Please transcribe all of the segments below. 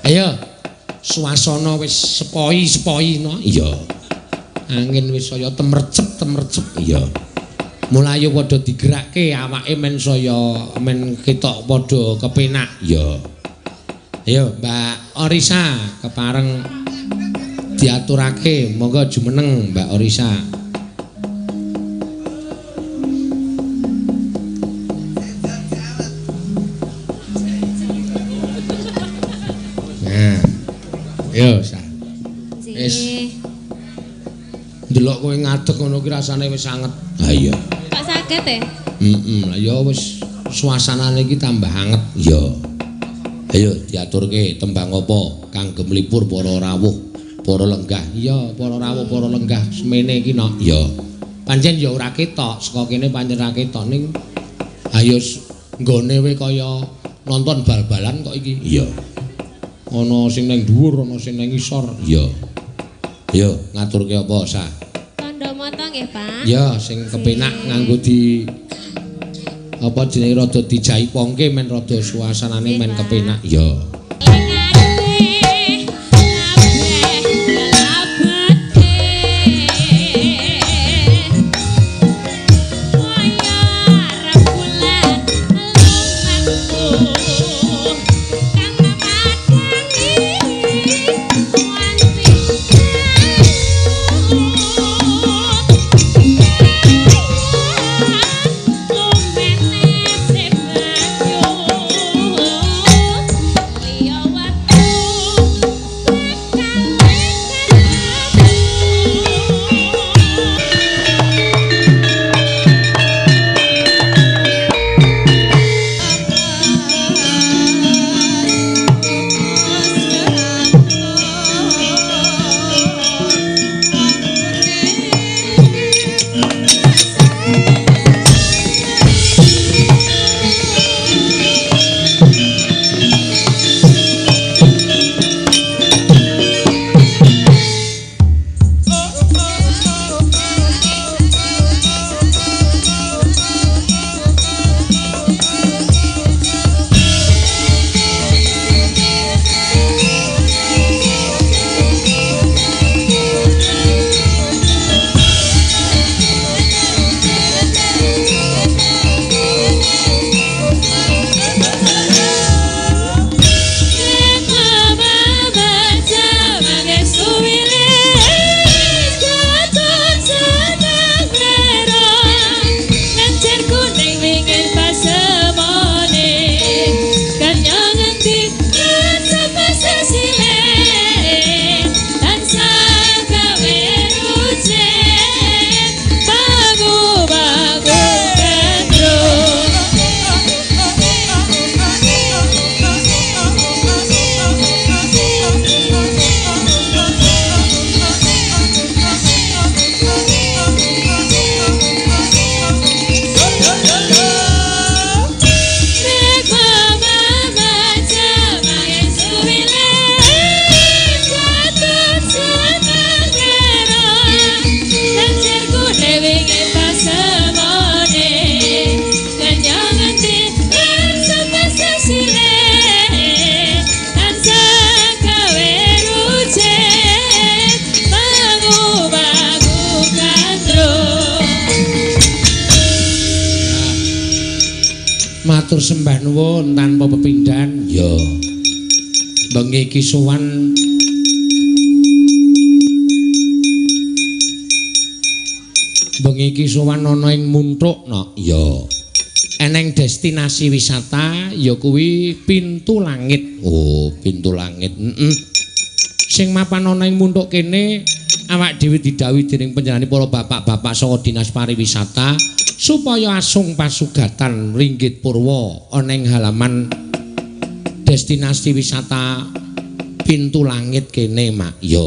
Ayo. Suasana wis sepoi-sepoi no. Iya. Angin wis saya temercep. Iya. Mulai padha digerakke awake men saya men ketok padha kepenak. Iya. Ayo Mbak Orisa kepareng diaturake monggo jumeneng Mbak Orisa. Nah. Yo sa. Wis. Delok kowe ngadeg ngono ki rasane wis anget. Ha iya. Kok saged e? Lah ya wis suasanane iki tambah anget. Iya. Ayo diaturke tembang apa kangge mlipur para rawuh, para lenggah. Iya, para rawuh, para lenggah semene iki no. Iya. Pancen ya ora ketok, saka kene pancen ora ketok ning ayo nggone we kaya nonton bal-balan kok iki. Iya. Ana sing nang dhuwur, ana sing nang ngisor. Iya. Ayo ngaturke apa, Sa? Tandha mata nggih, Pak. Ya, sing kepenak nganggo di apa jenenge rada dijaipongke men rada suasanane men kepenak. Ya. Matur sembah nuwun tanpa pepindhan. Ya. Bengi iki sowan ana ing Munthuk no. Ya. Eneng destinasi wisata ya kuwi Pintu Langit. Oh, Pintu Langit. Sing mapan ana ing Munthuk kene awak dhewe didhawuhi dening panjenengane para bapak-bapak saka Dinas Pariwisata supaya asung pasugatan ringgit purwa ana ing halaman destinasi wisata Pintu Langit kene, Mak. Ya.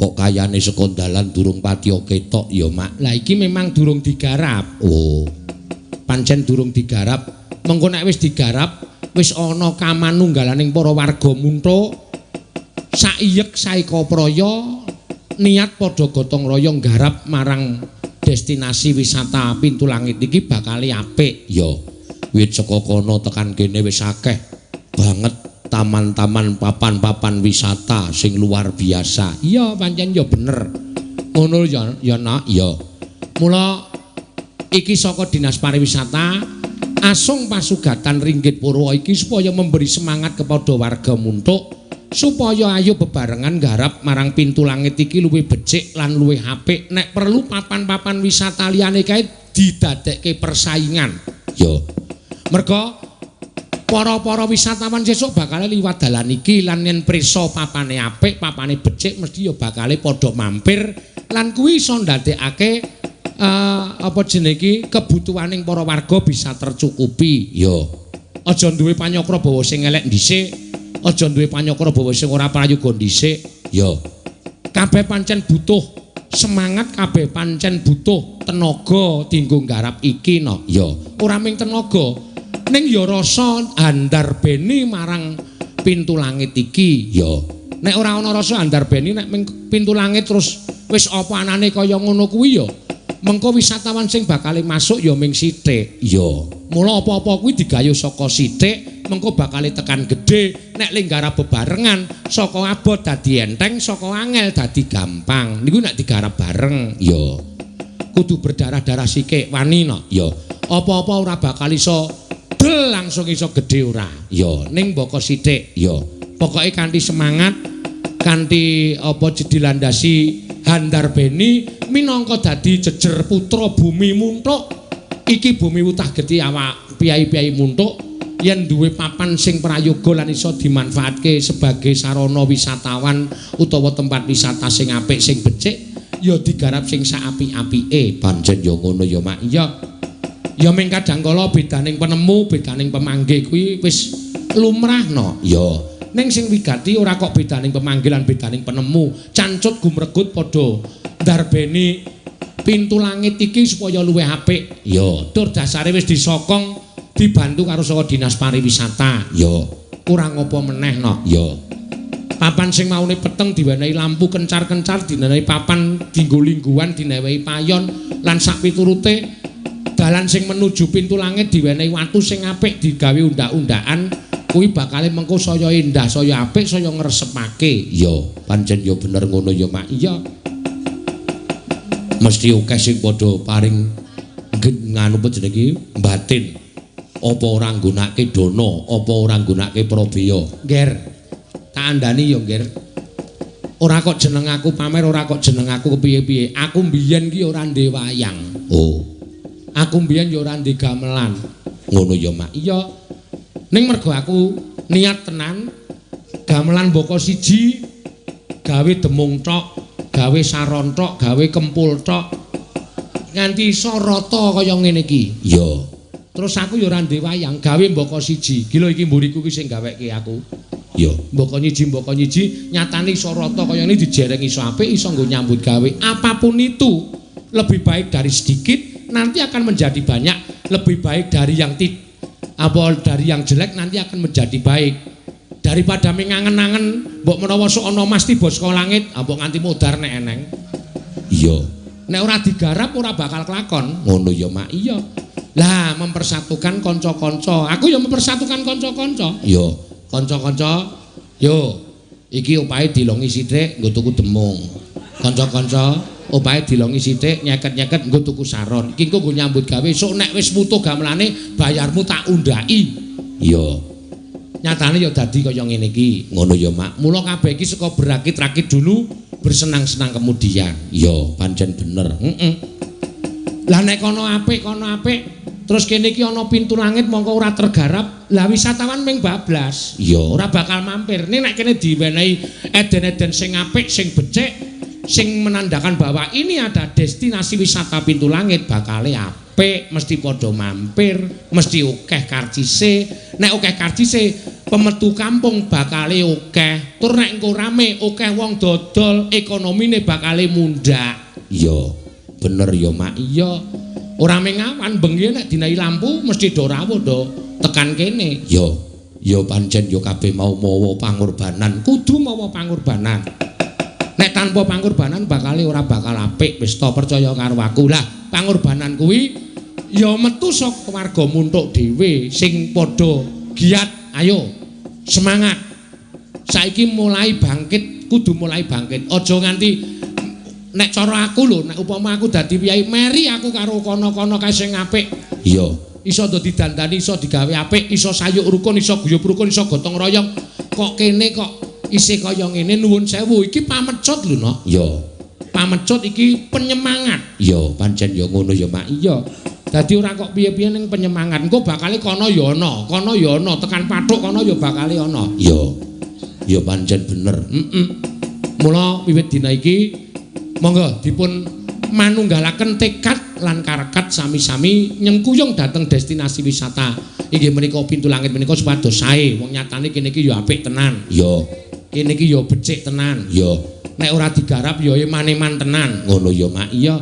Kok kayane saka dalan durung patiya ketok ya, Mak. Lah iki memang durung digarap. Oh. Pancen durung digarap. Mengko nek wis digarap, wis ana kamanunggalaning para warga Munthuk saiyek saika praya niat padha gotong royong garap marang destinasi wisata Pintu Langit iki bakal apik ya. Wit saka kono tekan kene wis akeh banget taman-taman papan-papan wisata sing luar biasa. Iya pancen ya bener. Ngono ya nak ya. Mula iki saka Dinas Pariwisata asung pasugatan Ringgit Purwa iki supaya memberi semangat kepada warga Muntuk supaya ayo bebarengan garap marang pintu langit iki luwih becik lan luwih apik. Nek perlu papan-papan wisata liyane kae didadekke persaingan. Ya. Merga para wisatawan sesuk bakal liwat dalan iki lan yen prisa papane apik, papane becik mesti ya bakal padha mampir lan kuwi iso ndadekake apa jenenge iki kebutuhaning para warga bisa tercukupi. Ya. Aja duwe panyakra bawa sing elek dhisik, aja duwe panyakra bawa sing ora prayoga dhisik. Ya. Kabeh pancen butuh semangat, kabeh pancen butuh tenaga dienggo nggarap iki no. Ya. Ora mung tenaga ning ya rasa andarbeni marang pintu langit iki ya. Nek ora ana rasa andarbeni nek pintu langit terus wis apa anane kaya ngono kuwi ya mengko wisatawan sing bakal masuk ya ming sithik ya. Mula apa-apa kuwi digayuh saka sithik mengko bakal tekan gedhe. Nek linggarap bebarengan saka abot dadi enteng, saka angel dadi gampang. Niku nek digarap bareng ya kudu berdarah-darah sikik wani no ya. Apa-apa ora bakal iso langsung iso gede ora ya ning mbaka sithik ya pokoke kanthi semangat kanthi apa dilandasi handarbeni minangka dadi jejer putra bumi Muntuk iki bumi utah gedhe awak piyai-piyai Muntuk yen duwe papan sing prayoga lan iso dimanfaatke sebagai sarana wisatawan utawa tempat wisata sing apik sing becik ya digarap sing saapik-apike pancen ya ngono ya Mak iya. Ya ming kadang kala bedaning penemu, bedaning pemanggih kuwi wis lumrah no. Ya. Ning sing wigati ora kok bedaning pemanggih lan bedaning penemu, cancut gumregut padha ndarbeni pintu langit iki supaya luwih apik. Ya, tur dasare wis disokong dibantu karo saka Dinas Pariwisata. Ya, kurang apa meneh no. Ya. Papan sing maune peteng diwenehi lampu kencar-kencar, dinenehi papan dienggo lingguhan, dinewehi payon lan sak piturute dalan sing menuju pintu langit diwenehi watu sing apik digawe undak-undakan kuwi bakal mengko saya indah saya apik saya ngresepake ya pancen ya bener ngono ya Mak iya mesti akeh sing padha paring nganu apa jenenge batin apa ora nggunakake dana apa ora nggunakake prabaya ngger tak andani ya ngger ora kok jeneng aku pamer ora kok jeneng aku kepiye-piye aku mbiyen ki ora ndek wayang oh aku mbiyen ya ora ndek gamelan. Ngono ya, Mak. Iya. Ning mergo aku niat tenan gamelan mboko siji gawe demung tok, gawe saron tok, gawe kempul tok. Nganti iso rata kaya ngene iki. Iya. Terus aku ya ora ndek wayang, gawe mboko siji. Gila iki mburiku ki sing gaweke aku. Iya, mboko nyiji nyatane iso rata kaya ngene dijereng iso apik, iso nggo nyambut gawe. Apapun itu lebih baik dari sedikit nanti akan menjadi banyak, lebih baik dari yang dari yang jelek nanti akan menjadi baik. Daripada mengangen-angen mbok menawa sok ana Mas tiba saka langit, mbok nganti modar nek eneng. Iya. Nek ora digarap ora bakal kelakon. Ngono ya, Mak. Iya. Lah mempersatukan kanca-kanca. Aku ya mempersatukan kanca-kanca. Iya. Kanca-kanca, yo iki opahe dilongi sithik nggo tuku demung. Kanca-kanca opahe dilongi sithik nyeket-nyeket nggo tuku saron. Iki engko nggo nyambut gawe esuk nek wis mutuh gamelane bayarmu tak undhaki. Iya. Nyatane ya dadi kaya ngene iki. Ngono ya, Mak. Mula kabeh iki saka berakit-rakit dulu, bersenang-senang kemudian. Iya, pancen bener. Heeh. Lah nek kono apik, terus kene iki ana pintu langit mongko ora tergarap, lah wisatawan ming bablas. Iya, ora bakal mampir. Nek kene diwenehi eden-eden sing apik, sing becik, sing menandakan bahwa ini ada destinasi wisata pintu langit bakale apik, mesti padha mampir, mesti akeh karcise. Nek akeh karcise, pemetu kampung bakale akeh. Tur nek engko rame, akeh wong dodol, ekonomine bakale mundhak. Iya, bener ya, Mak. Iya. Ora mengawan bengi nek dinahi lampu mesti do rawuh do tekan kene. Ya pancen ya kabeh mau mawa pangorbanan, kudu mawa pangorbanan. Nek tanpa pangorbanan ora bakal apik, wis to percaya karo aku. Lah, pangorbanan kuwi ya metu saka warga Muntuk dhewe sing padha giat, ayo semangat Saiki mulai bangkit, kudu mulai bangkit. Aja nganti nek cara aku lho, nek upama aku dadi piyai, meri aku karo kono-kono kae sing apik. Iya. Iso dadi dandani, iso digawe apik, iso sayuk rukun, iso guyub rukun, iso gotong royong. Kok kene kok isih kaya ngene nuwun sewu iki pamecut lho, no. Iya. Pamecut iki penyemangat. Iya, pancen ya ngono ya, Mak. Iya. Dadi ora kok piye-piye ning penyemangat. Engko bakale kono ya ana, tekan pathuk kono ya bakale ana. Iya. Ya pancen bener. Mula wiwit dina iki monggo dipun manunggalaken tekad lan karekat sami-sami nyengkuyung dhateng destinasi wisata inggih menika Pintu Langit menika supados sae. Wong nyatane kene iki ya apik tenan. Ya. Kene iki ya becik tenan. Ya. Nek ora digarap ya eman-eman tenan. Ngono ya, Mak. Iya.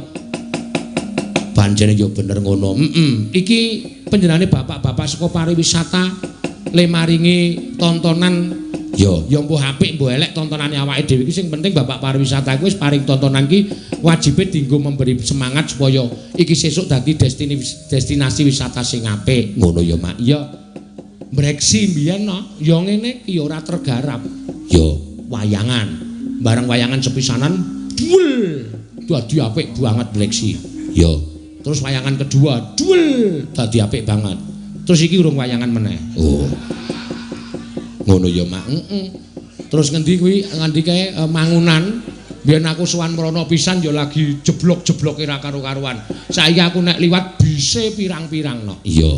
Pancen ya bener ngono. Iki panjenengane bapak-bapak saka pariwisata le maringi tontonan ya mbuh apik mbuh elek tontonane awake dhewe iki sing penting bapak pariwisata kuwi wis paring tontonan iki wajibe dienggo memberi semangat supaya iki sesuk dadi destinasi wisata sing apik. Ngono ya, Mak. Iya. Breksi mbiyen no, ya ngene iki ora tergarap. Ya wayangan. Bareng wayangan sepisanan duel dadi apik banget breksi. Ya. Terus wayangan kedua duel dadi apik banget. Terus iki urung wayangan meneh. Oh. Ngono ya, Mak. Terus ngendi kuwi ngendi kae mangunan biyen aku sowan mrono pisan ya lagi jeblok-jebloke ra karo-karuan. Saiki aku nek liwat bise pirang-pirang no. Iya.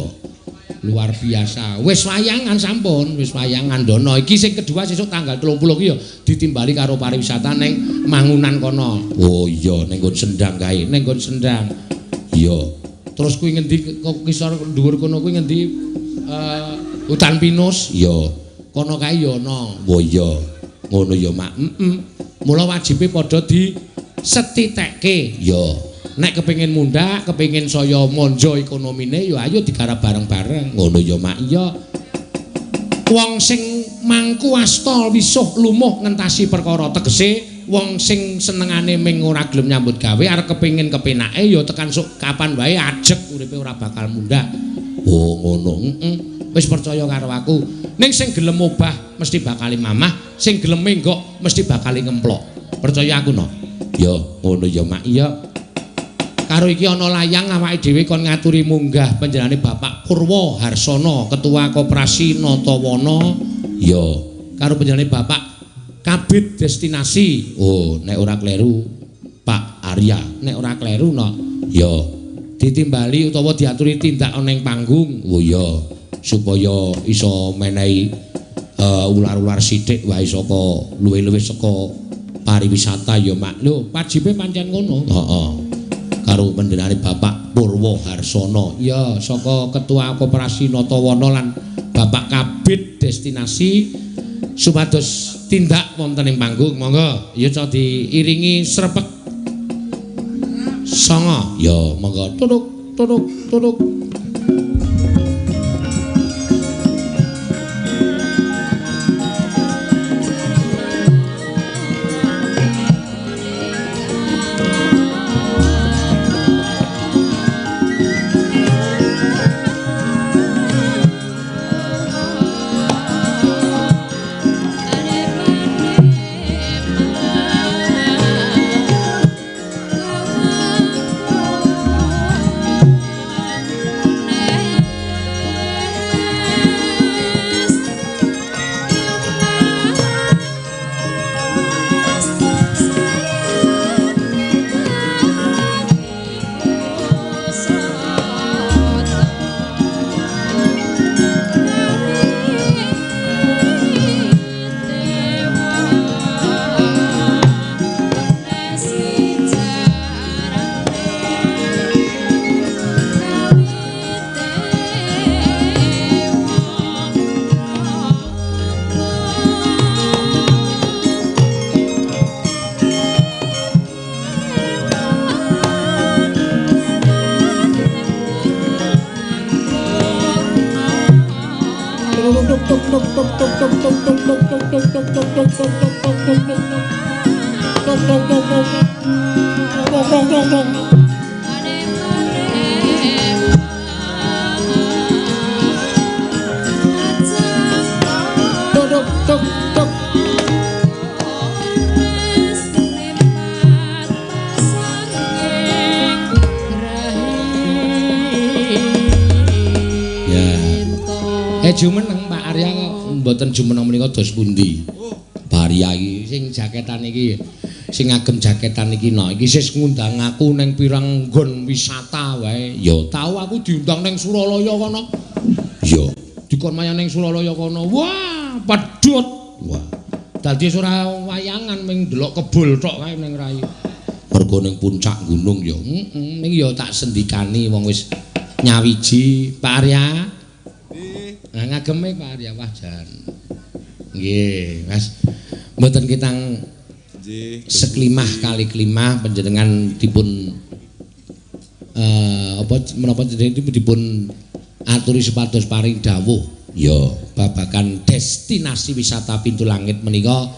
Luar biasa. Wis wayangan sampun, wis wayangan dono. Iki sing kedua sesuk tanggal 30 ki ya ditimbali karo pariwisata ning mangunan kono. Oh iya, ning nggon Sendang kae, ning nggon Sendang. Iya. Terus kuwi ngendi kok kisor dhuwur kono kuwi ngendi Hutan Pinus. Iya. Kono kae ya ana. Oh iya. Ngono ya, Mak. Mula wajibe padha disetitekke. Ya. Nek kepengin mundhak, kepengin saya monjo ekonomine ya ayo digarap bareng-bareng. Ngono ya, Mak. Iya. Wong sing mangku asta wisuh lumuh ngentasi perkara tegese wong sing senengane ming ora gelem nyambut gawe arep kepengin kepenake ya tekan sok kapan wae ajeg uripe ora bakal mundhak. Oh, ngono. Wis percaya karo aku. Ning sing gelem obah mesti bakal mamah, sing gelem menggok mesti bakal ngemplok. Percaya aku no. Ya, ngono ya, Mak. Iya. Karo iki ana layang awake dhewe kon ngaturi munggah panjenengane Bapak Purwo Harsono, Ketua Koperasi Natawana. Ya, karo panjenengane Bapak Kabid Destinasi. Oh, nek ora kleru Pak Arya, nek ora kleru no. Ya, ditimbali utawa diaturi tindak ana ing panggung. Oh ya. Supaya iso menehi ular-ular sithik wae saka luwih-luwih saka pariwisata ya, Mak. Lho, wajibe pancen ngono. Heeh. Karo panjenengane Bapak Purwo Harsono, ya saka Ketua Koperasi Natawana lan Bapak Kabid Destinasi supados tindak wonten ing panggung. Monggo ya ca diiringi srepek sanga. Ya, monggo tuduk. jumeneng Pak Arya mboten jumeneng menika dos pundi? Pak Arya iki sing jaketan iki sing ngagem jaketan iki iki sis ngundang aku ning pirang nggon wisata wae. Ya tau aku diundang ning Suralaya kono. Ya, dikon mayan ning Suralaya kono. Wah, pedhot. Wah. Dadi ora wayangan ming ndelok kebul tok kae ning rai. Mergo ning puncak gunung ya. Ning ya tak sendikani wong wis nyawiji Pak Arya. Nah, ngageme Pak Arya wah jan. Nggih, Mas. Mboten kitang seklimah kali kelimah panjenengan dipun menapa dipun aturi supados paring dawuh ya babagan destinasi wisata Pintu Langit menika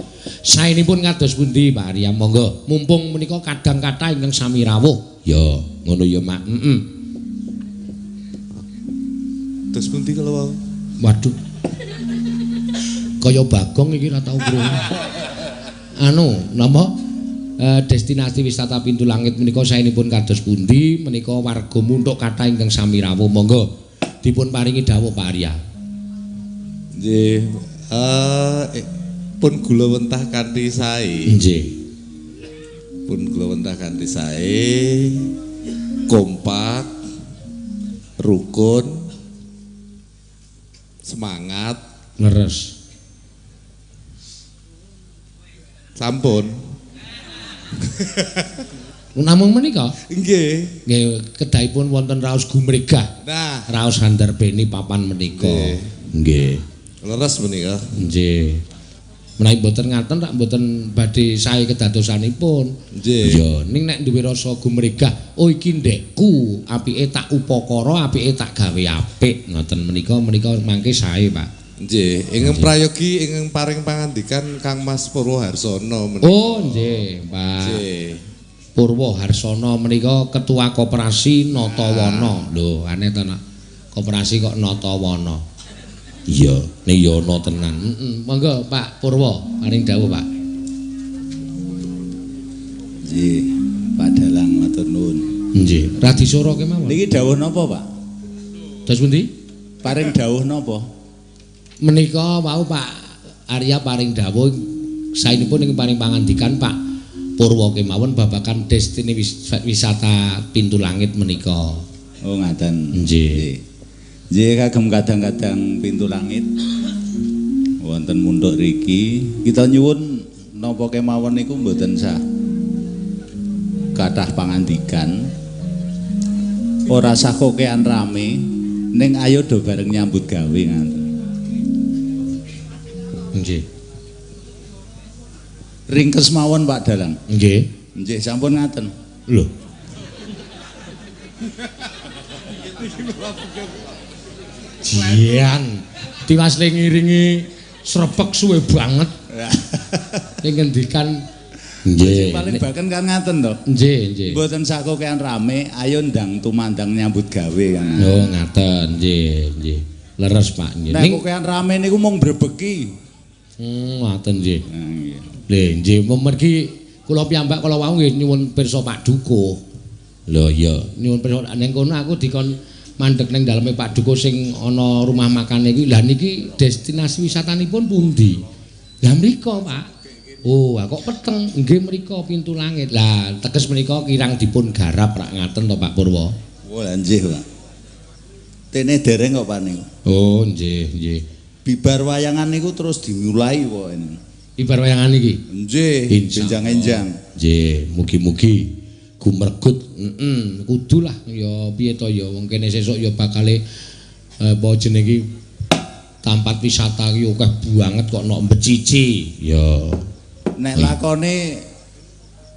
saenipun kados pundi Pak Arya monggo mumpung menika kadang kathah ingkang sami rawuh ya ngono ya Mak. Dos pundi kalau wau? Waduh. Kaya Bagong iki ora tau krungu. Napa destinasi wisata Pintu Langit menika saenipun kados pundi menika warga muntuk kathah ingkang sami rawuh monggo dipun paringi dawuh Pak Arya. Nggih, pun kula wentah kanthi sae. Nggih. Pun kula wentah kanthi sae, kompak, rukun, semangat, Leres. sampun. Namung menika Nggih. nggih kedahipun wonten raos gumregah. Nah, Raos handarbeni papan menika. Nggih. leres menika. Nggih. Menawi mboten ngaten rak mboten badhe sae kedadosanipun. Nggih. Ya, ning nek duwe rasa gumregah, oh iki ndekku, apike tak upakara, apike tak gawe apik. Ngoten menika mangke sae, Pak. Nggih, ingkang prayogi ingkang paring pangandikan Kang Mas Purwoharsono menika. Oh, nggih, Pak. Nggih. Purwoharsono menika ketua koperasi Natawana. Lho, aneh to nak. Koperasi kok Natawana. Iya, nek ya ana tenan. Monggo Pak Purwo, paring dawuh, Pak. Nggih, Pak Dalang matur nuwun. Nggih, radi sura kemawon. Niki dawuh napa, Pak? Dos pundi? Paring dawuh napa? Menika wau Pak Arya paring dawuh saenipun ing paring pangandikan Pak Purwo kemawon babagan destinasi wisata Pintu Langit menika. Oh, ngaten. Nggih. Nggih kagem kadang-kadang Pintu Langit wonten mundhuk riki kita nyuwun napa kemawon niku mboten sah kathah pangandikan ora sah kokean rame ning ayo do bareng nyambut gawe ngaten. Nggih. Ringkes mawon Pak Dalang. Nggih. Nggih sampun ngaten. Lho. Jian. Tiwas le ngiringi srepek suwe banget. Ning ngendikan nggih. Paling baken kan ngaten to. Nggih, nggih. Mboten sak kokean rame ayo ndang tumandang nyambut gawe kan. Oh, ngaten. Nggih, nggih. Leres Pak nggih. Nek kokean rame niku mung mbrebeki. Ngaten nggih. Nah, nggih. Lho, nggih mergi kula piyambak kala wau nggih nyuwun pirsa Pak Dukuh. Lho iya, nyuwun pirsa ning kono aku dikon mandheg ning daleme Pak Dukuh sing ana rumah makan iki. Lah niki destinasi wisatanipun pundi? Lah mriko, Pak. Oh, kok peteng nggih mriko Pintu Langit. Lah teges menika kirang dipun garap rak ngaten to Pak Purwo. Oh, nggih, Pak. Tene dereng kok Pak niku. Oh, nggih, nggih. Bibar wayangan niku terus dimulai kok ini. Ibar wayangan iki. Nggih, enjang-enjang. Nggih, mugi-mugi gumregut. Kudulah ya piye to ya wong kene sesuk ya bakale apa jenenge tempat wisata iki akeh banget kok nok Mbecici. Ya. Nek lakone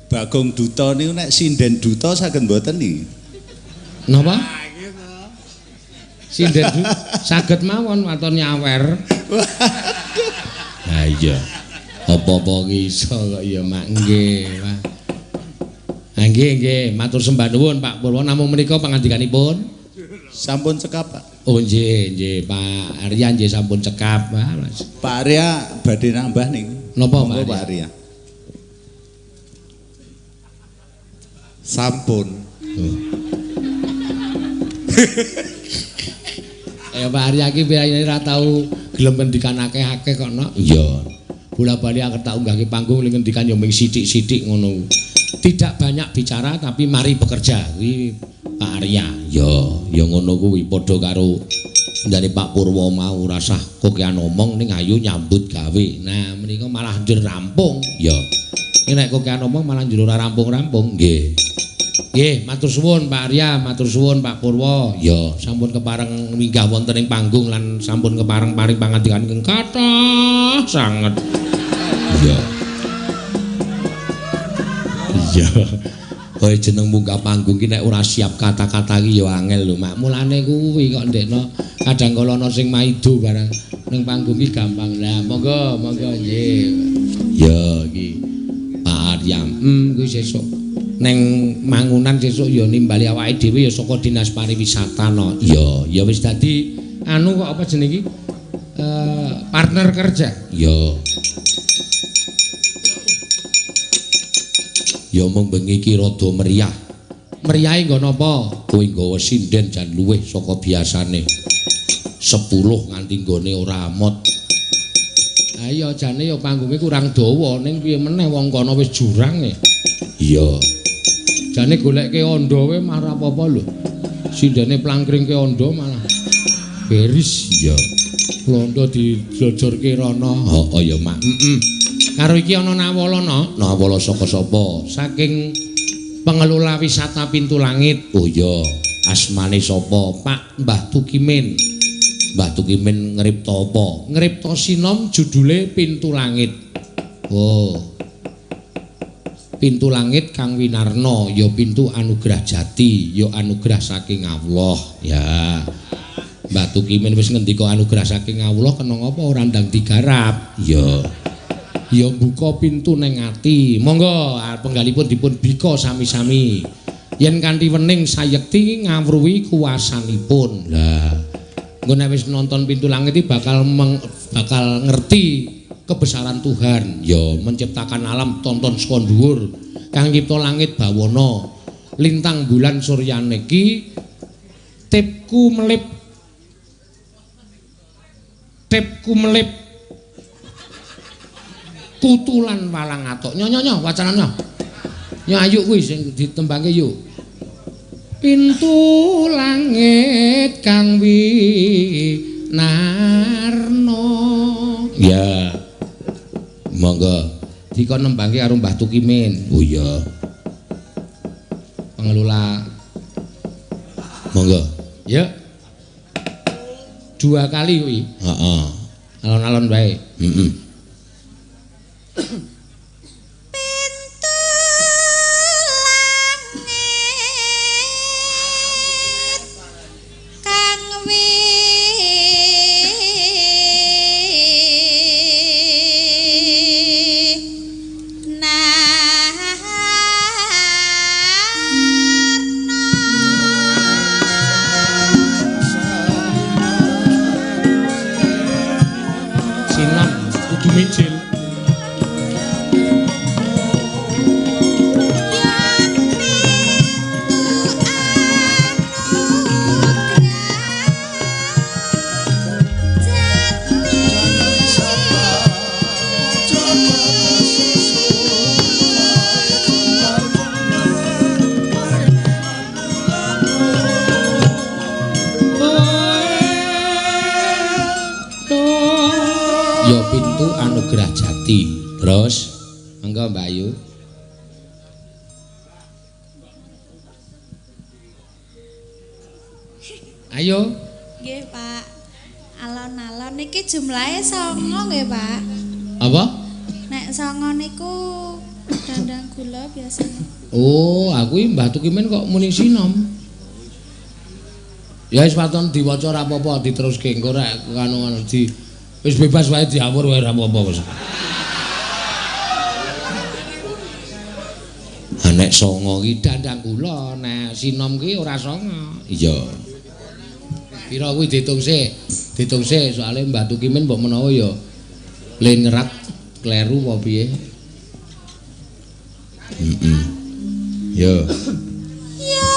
Bagong Duta niku nek sinden duta saged mboten niki. Napa? Sinden saged mawon waton nyawer. Ha iya. Apa-apa ki iso kok ya Mak nggih, Pak. Ha nggih nggih, matur sembah nuwun Pak Purwo namung menika pangandikanipun. Sampun cekap, Pak. Oh nggih, nggih Pak Arya nggih sampun cekap, Pak. Pak Arya badhe nambah niku. Napa Monggo, Pak Pak Arya? Sampun. Oh. Ya Pak Arya iki piyane ora tau gelem ngendikan akeh-akeh kok no. Iya. Bola-bali aku tak unggahke panggung ning ngendikan ya mung sithik-sithik ngono. Tidak banyak bicara tapi mari bekerja. Kuwi Pak Arya. Ya ngono kuwi padha karo ndane Pak Purwo mau rasah kokean omong ning ayo nyambut gawe. Nah, menika malah njur rampung. Ya. Nek kokean omong malah njur ora rampung-rampung. Nggih. Nggih, matur suwun Pak Arya, matur suwun Pak Purwo. Ya, sampun kepareng minggah wonten ing panggung lan sampun kepareng paring pangandikan ingkang kathah sanget. Iya. Iya. Kowe jeneng munggah panggung ki nek ora siap kata-kata ki ya angel lho, Mak. Mulane kuwi kok ndekno kadang kala ana sing maido barang ning panggung ki gampang. Lah, monggo nggih. Ya iki Pak Arya. Kuwi sesuk neng mangunan sesuk ya nimbali awake dhewe ya saka Dinas Pariwisata no. Iya, ya wis dadi anu kok apa jeneng iki? Partner kerja. Ya mung bengi iki rada meriah. Meriahe nggo napa? Kowe nggawa sinden jan luwih saka biasane. 10 nganti nggone ora amot. Ha iya jane ya panggunge kurang dawa ning piye meneh wong kono wis jurang e. Iya. Jane goleke ondo wae marah apa-apa lho. Sindene plangkringke ondo malah beris. Iya. Londo dijojorke rono. Oh ya Mak. Karo iki ana nawala no. Nawala saka sapa? Saking pengelola wisata Pintu Langit. Oh ya, asmane sapa? Pak Mbah Tukimin. Mbah Tukimin ngripta apa? Ngripta sinom judule Pintu Langit. Oh. Pintu langit kang winarno ya pintu anugerah jati ya anugerah saking Allah ya. Mbah Tukimin wis ngendika anugerah saking Allah kena ngapa ora ndang digarap ya. Ya buka pintu ning ati. Monggo penggalipun dipun bika sami-sami. Yen kanthi wening sayekti ngawruhi kuasanipun. Lah engko nek wis nonton Pintu Langit iki bakal ngerti kebesaran Tuhan ya menciptakan alam tonton saka dhuwur kang nyipta langit bawana lintang bulan suryane iki tipku melip kutulan walang atok nyo wacanane nyo ayo kuwi sing ditembangke yuk pintu langit kang winarno ya monggo dikon nembangke karo Mbah Tukimin. Oh iya. Pengelola. Monggo. Ya. 2 kali kuwi. Heeh. Alon-alon wae. Heeh. Terus, monggo Mbak Ayu. Ayo. Nggih, Pak. Alon-alon niki jumlahe 9 nggih, Pak. Apa? Nek 9 niku dandang gula biasanya. Oh, aku iki Mbah Tukimin kok muni sinom. Ya wis paton diwaca ora apa-apa diteruske engko rek kanu di wis bebas wae diawur wae ora apa-apa wis. Nek songo ki dandang kula, nek sinom ki ora songo. Iya. Pira kuwi diitung sik. Diitung sik soalé Mbah Tukimin mbok menawa ya le nyerat kleru apa piye. Yo. Ya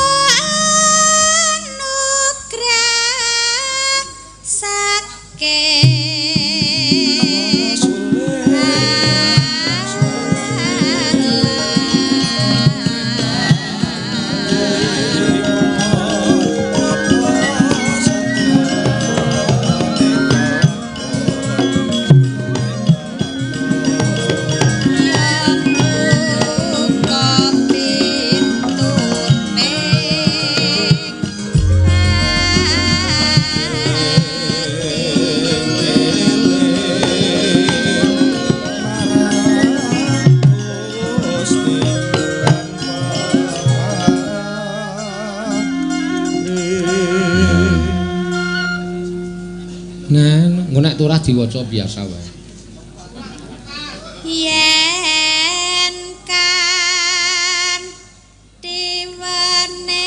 anugrah diwaca biasa wae. Yen kan diwening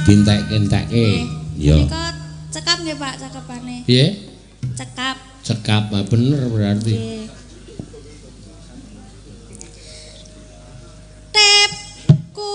dintek-entekke. Ya. Menika cekap nggih Pak cakepane. Piye? Cekap. Cekap, bener berarti. Nggih. Tepku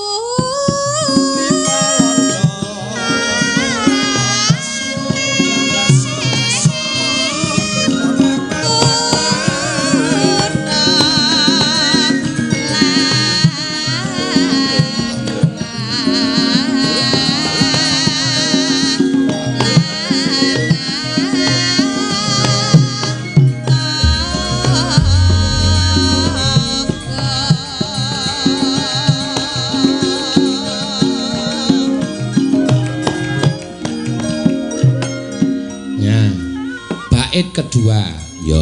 bait kedua ya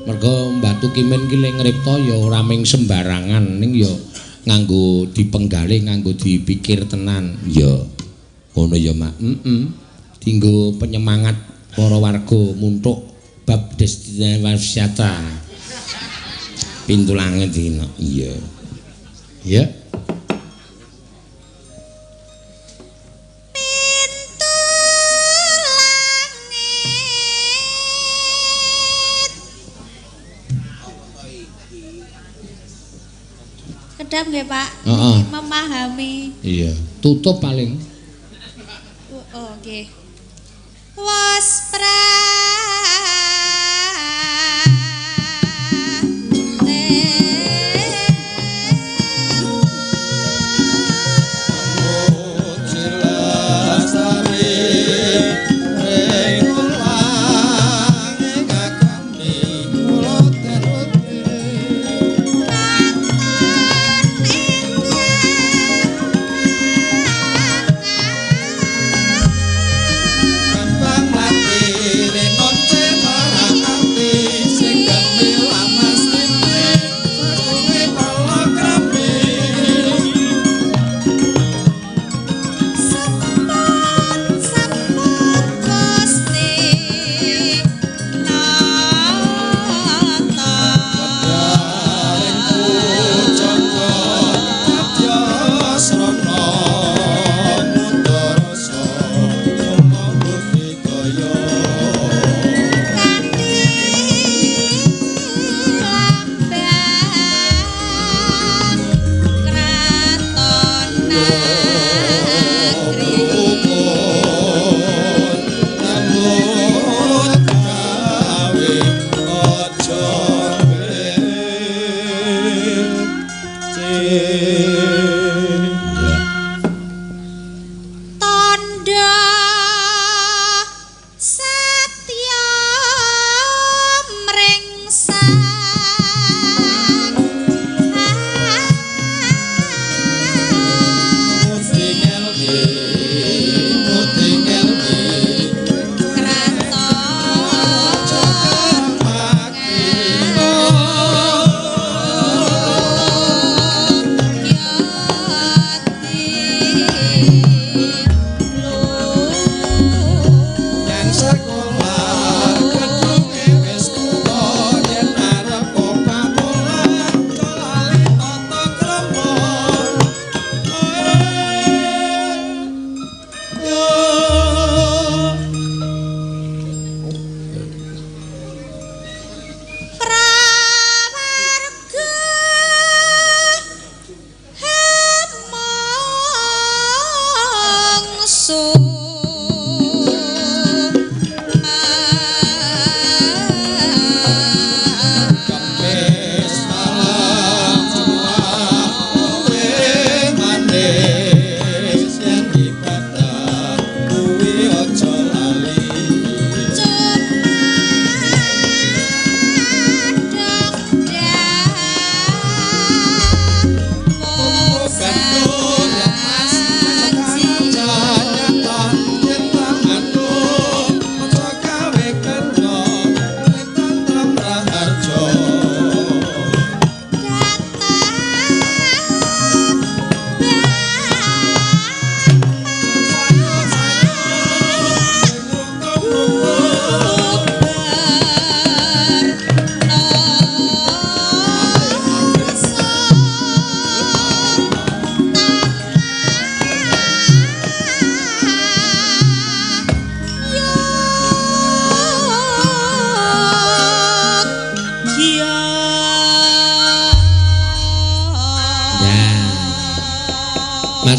mergo Mbatu Kimin ki le ngripta ya ora ming sembarangan ning ya nganggo dipenggalih nganggo dipikir tenan ya ngono ya Mak dinggo penyemangat para warga muntuk bab destinasi wisata Pintu Langit dina iya ya kedap nggih Pak. Memahami. Iya, tutup paling. Oh, nggih. Was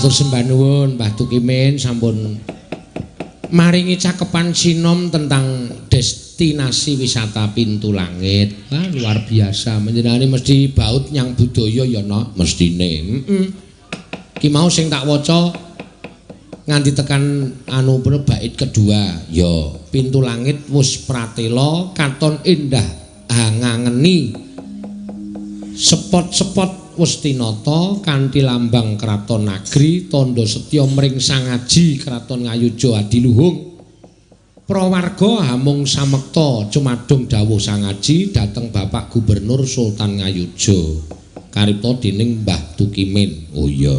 Matur sembah nuwun Mbah Tukimin sampun maringi cakepan sinom tentang destinasi wisata Pintu Langit. Wah, luar biasa. Menjenengane mesti baut nyang budaya ya no, mestine. Ki mau sing tak waca nganti tekan anu bait kedua. Ya, Pintu Langit wis pratela katon endah angangeni. Sepot-sepot wis tinata kanthi lambang kraton nagri tandha setya mring Sang Aji kraton Ngayuja Adiluhung. Prawarga hamung samekta cumadung dawuh Sang Aji dhateng Bapak Gubernur Sultan Ngayuja karipta dening Mbah Tukimin. Oh iya.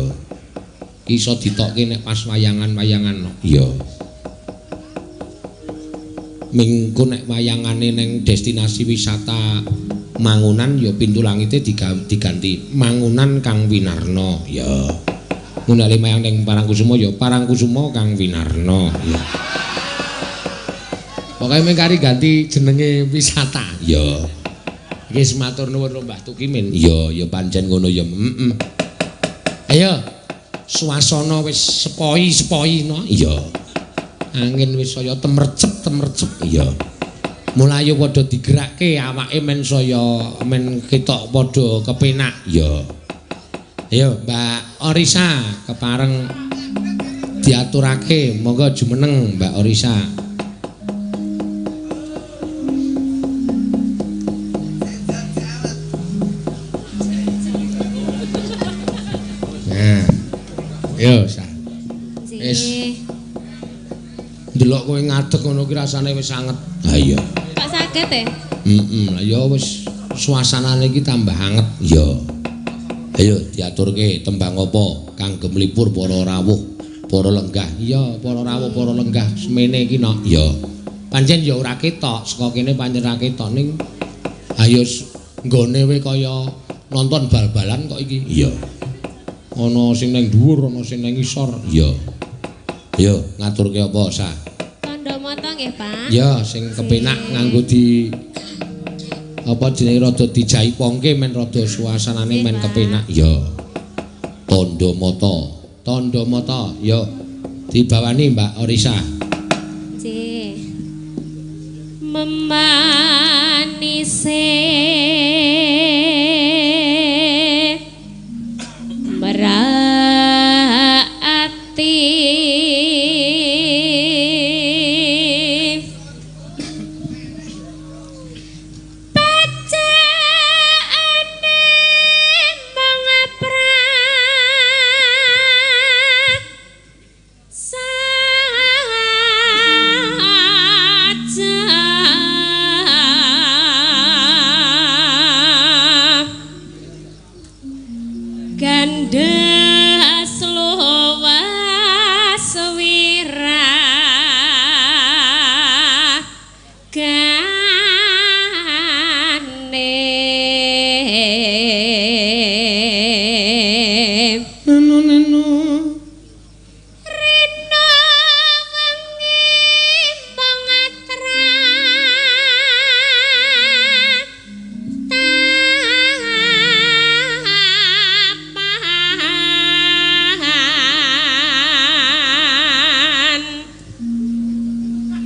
Iso ditokke nek pas wayangan-wayangan. Iya. Mingko nek wayangane ning destinasi wisata Mangunan ya Pintu Langite diganti Mangunan Kang Winarno ya. Ngunali mayang ning Parangkusuma ya Parangkusuma Kang Winarno ya. Pokoke mengkari ganti jenenge wisata ya. Iki matur nuwun Mbah Tukimin. Ya ya pancen ngono ya. Ayo swasana wis sepoi-sepoi no. Iya. Angin wis saya temercep iya. Mulai padha digerakke awake men saya men ketok padha kepenak ya. Ayo Mbak Orisa kepareng diaturake monggo jumeneng Mbak Orisa. Nah. Yo sa. Wis delok kowe ngadeg ngono ki rasane wis anget. Ha iya. Kok saged e? Lah ya wis suasanane iki tambah anget. Ya. Ayo diaturke tembang apa kangge mlipur para rawuh, para lenggah. Iya, para rawuh, para lenggah semene iki no. Ya. Pancen ya ora ketok, saka kene pancen ora ketok ning ayo nggone we kaya nonton bal-balan kok iki. Iya. Ana sing ning dhuwur, ana sing ning ngisor. Iya. Ayo ngaturke apa sa? Tandha mata nggih, Pak. Ya, sing kepenak nganggo di apa jenenge rada dijaipongke men rada suasanane men kepenak. Ya. Tandha mata. Ya. Dibawani Mbak Orisa. Nggih. Memanise meraati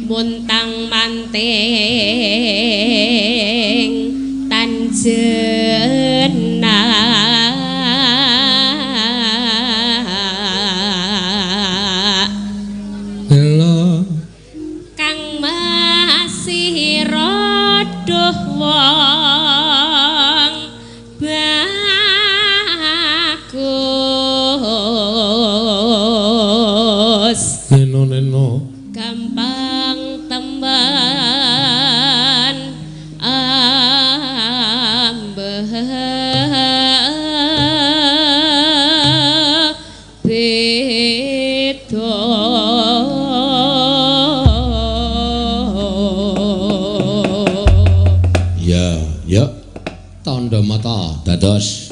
muntang manting tanjena Lho kang masih rodoh wong bagus neno gampang teman ambeh beda ya tanda mata dados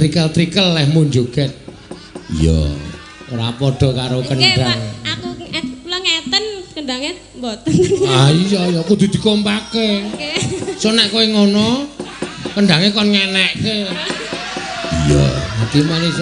trikel-trikel lehmu joget. Iya, ora padha karo Nggih, Pak, kendang. aku kula ngeten kendangnya mboten. Ah iya kudu dikompake. Nggih. So nek kowe ngono, kendhange kon ngenekke. Iya, iki manis.